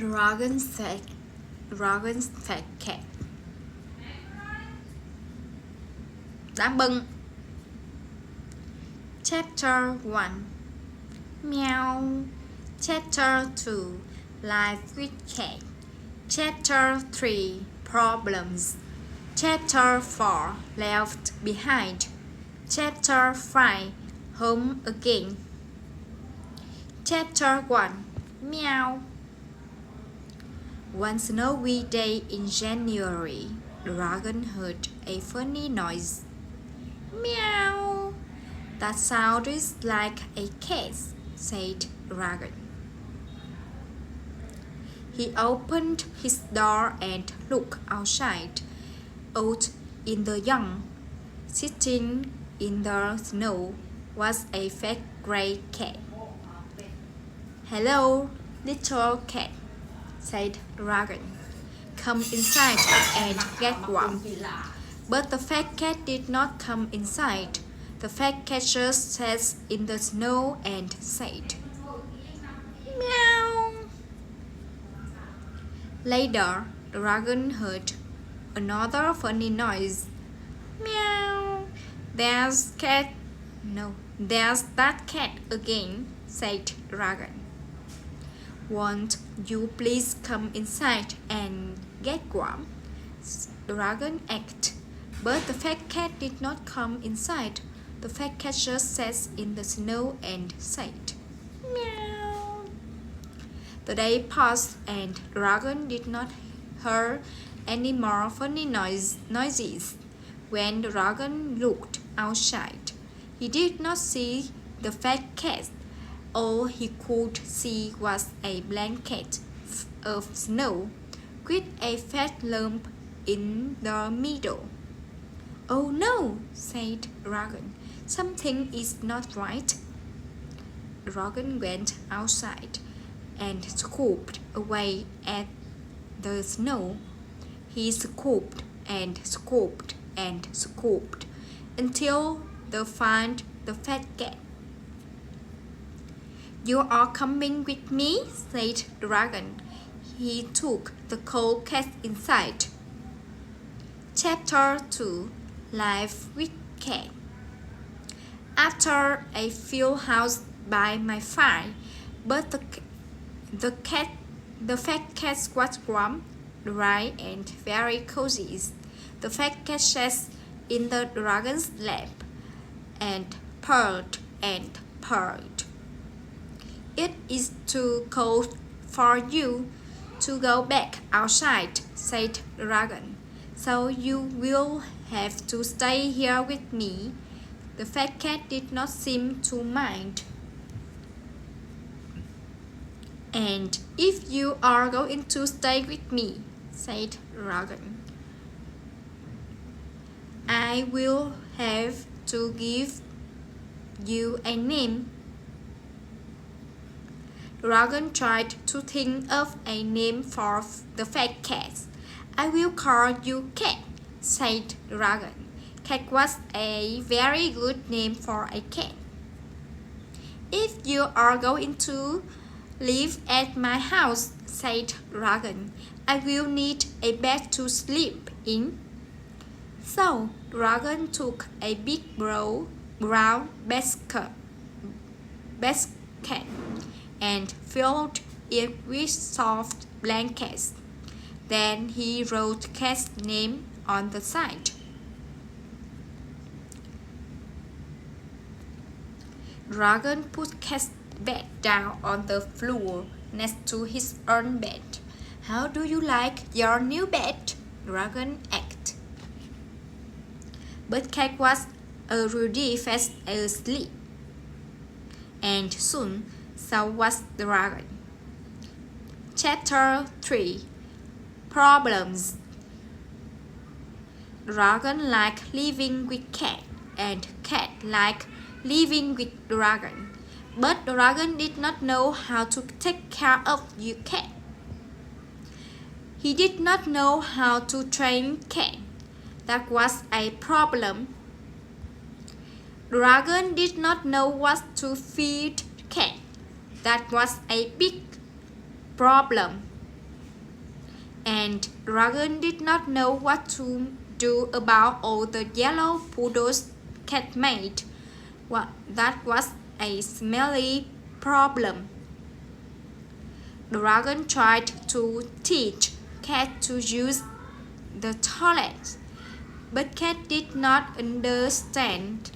Dragon's fat cat. Đám bưng. Chapter 1. Meow. Chapter 2. Life with cat. Chapter 3. Problems. Chapter 4. Left behind. Chapter 5. Home again. Chapter 1. Meow. One snowy day in January, Dragon heard a funny noise. Meow. That sound is like a cat, said Dragon. He opened his door and looked outside. Out in the yard, sitting in the snow, was a fat gray cat. Hello, little cat, said Dragon. Come inside and get warm. But the fat cat did not come inside. The fat cat just sat in the snow and said, Meow. Later, Dragon heard another funny noise. Meow. There's that cat again, said Dragon. Won't you please come inside and get warm? Dragon asked. But the fat cat did not come inside. The fat cat just sat in the snow and said, Meow. The day passed and Dragon did not hear any more funny noises. When Dragon looked outside, he did not see the fat cat. All he could see was a blanket of snow with a fat lump in the middle. Oh no, said Dragon. Something is not right. Dragon went outside and scooped away at the snow. He scooped and scooped and scooped until they found the fat cat. You are coming with me, said Dragon. He took the cold cat inside. Chapter 2. Life with Cat. After a few hours by my fire, but the fat cat was warm, dry, and very cozy. The fat cat sat in the dragon's lap and purred and purred. It is too cold for you to go back outside, said Dragon. So you will have to stay here with me. The fat cat did not seem to mind. And if you are going to stay with me, said Dragon, I will have to give you a name. Dragon tried to think of a name for the fat cat. I will call you Cat, said Dragon. Cat was a very good name for a cat. If you are going to live at my house, said Dragon, I will need a bed to sleep in. So Dragon took a big brown basket and filled it with soft blankets. Then he wrote Cat's name on the side. Dragon put Cat's bed down on the floor next to his own bed. How do you like your new bed? Dragon asked. But Cat was already fast asleep. And soon, so was Dragon. Chapter 3. Problems. Dragon liked living with Cat, and Cat liked living with Dragon. But Dragon did not know how to take care of your cat. He did not know how to train Cat. That was a problem. Dragon did not know what to feed Cat. That was a big problem. and Dragon did not know what to do about all the yellow poodles cat made. That was a smelly problem. Dragon tried to teach Cat to use the toilet, but Cat did not understand.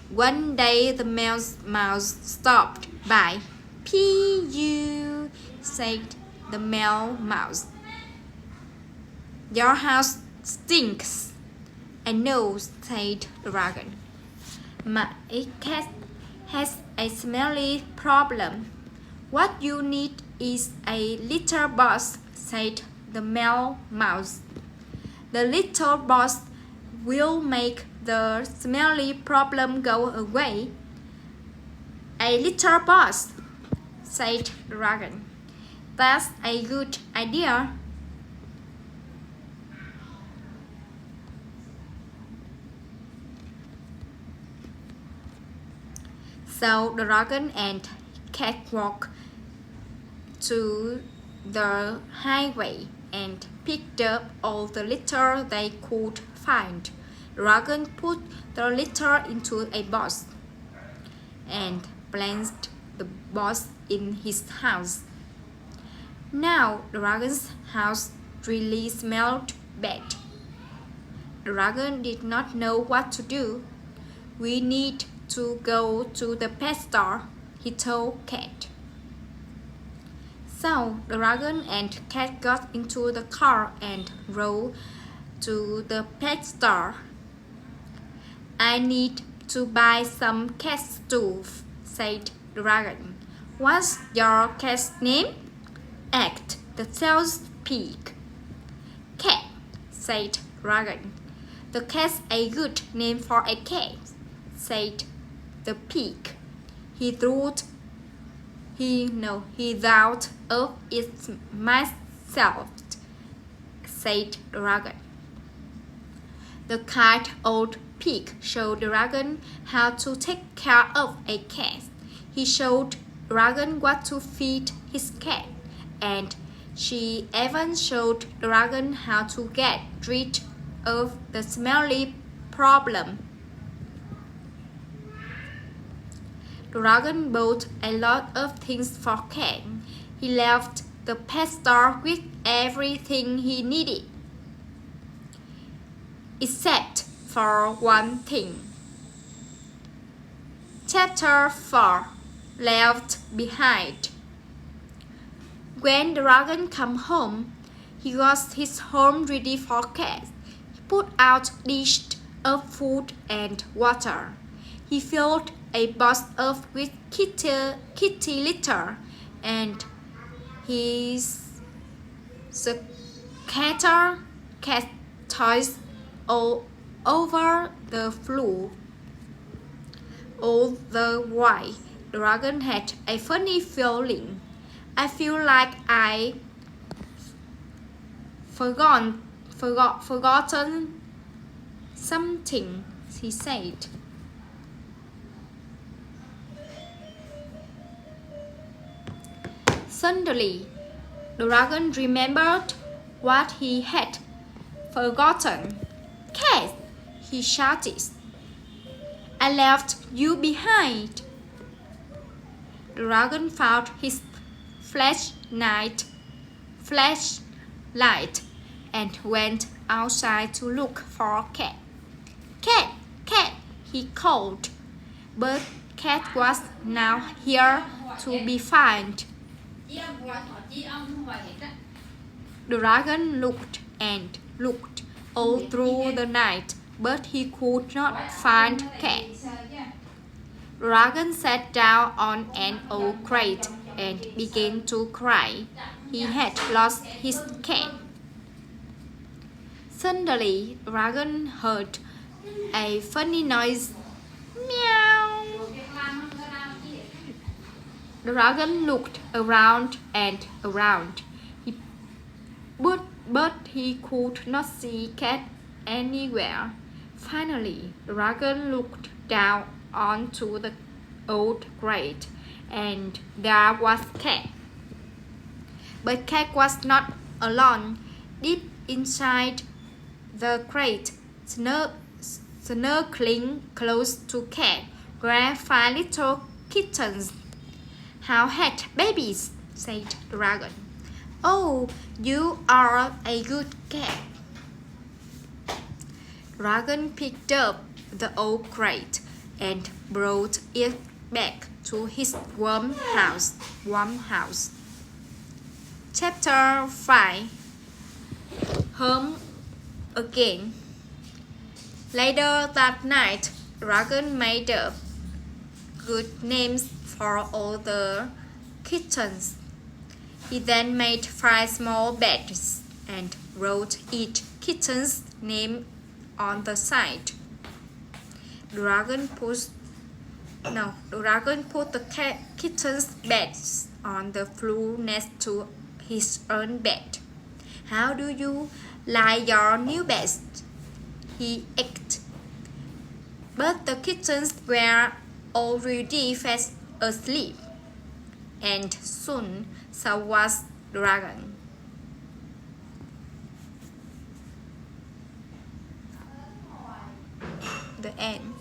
One day the mouse stopped by. "Phew," said the mouse. "Your house stinks." "I know," said the Dragon. "My cat has a smelly problem. What you need is a litter box," said the mouse. "The litter box will make the smelly problem go away." "A litter box," said the Dragon. "That's a good idea." So the Dragon and Cat walked to the highway and picked up all the litter they could find. Dragon put the litter into a box and placed the box in his house. Now the Dragon's house really smelled bad. The Dragon did not know what to do. "We need to go to the pet store," he told Cat. So the Dragon and Cat got into the car and rode to the pet store. "I need to buy some cat stuff," said the Dragon. "What's your cat's name?" asked the sales pig. "Cat," said Dragon. "The cat's a good name for a cat," said the pig. He thought of it myself," said the Dragon. The kind old pig showed the Dragon how to take care of a cat. He showed Dragon what to feed his cat, and she even showed the Dragon how to get rid of the smelly problem. The Dragon bought a lot of things for Cat. He left the pet store with everything he needed, except for one thing. Chapter 4: Left Behind. When the Dragon came home, he got his home ready for Cat. He put out dishes of food and water. He filled a box up with kitty litter, and he scattered cat toys all over the floor. All the while, the Dragon had a funny feeling. "I feel like I forgotten something," he said. Suddenly, the Dragon remembered what he had forgotten. "Cat," he shouted, "I left you behind." The Dragon found his flashlight and went outside to look for Cat. "Cat, Cat," he called, but Cat was now here to be found. The Dragon looked and looked all through the night, but he could not find Cat. The Dragon sat down on an old crate and began to cry. He had lost his cat. Suddenly, the Dragon heard a funny noise. Meow. The Dragon looked around and around, but he could not see Cat anywhere. Finally, the Dragon looked down onto the old crate and there was cat. But cat was not alone. Deep inside the crate, snugling close to cat, were 5 little kittens. "How had babies," said the dragon. "Oh, you are a good cat." Dragon picked up the old crate and brought it back to his warm house. Chapter 5. Home again. Later that night, Dragon made up good names for all the kittens. He then made 5 small beds and wrote each kitten's name on the side. Dragon put the kitten's beds on the floor next to his own bed. "How do you like your new bed?" he asked. But the kittens were already fast asleep, and soon so was Dragon. The end.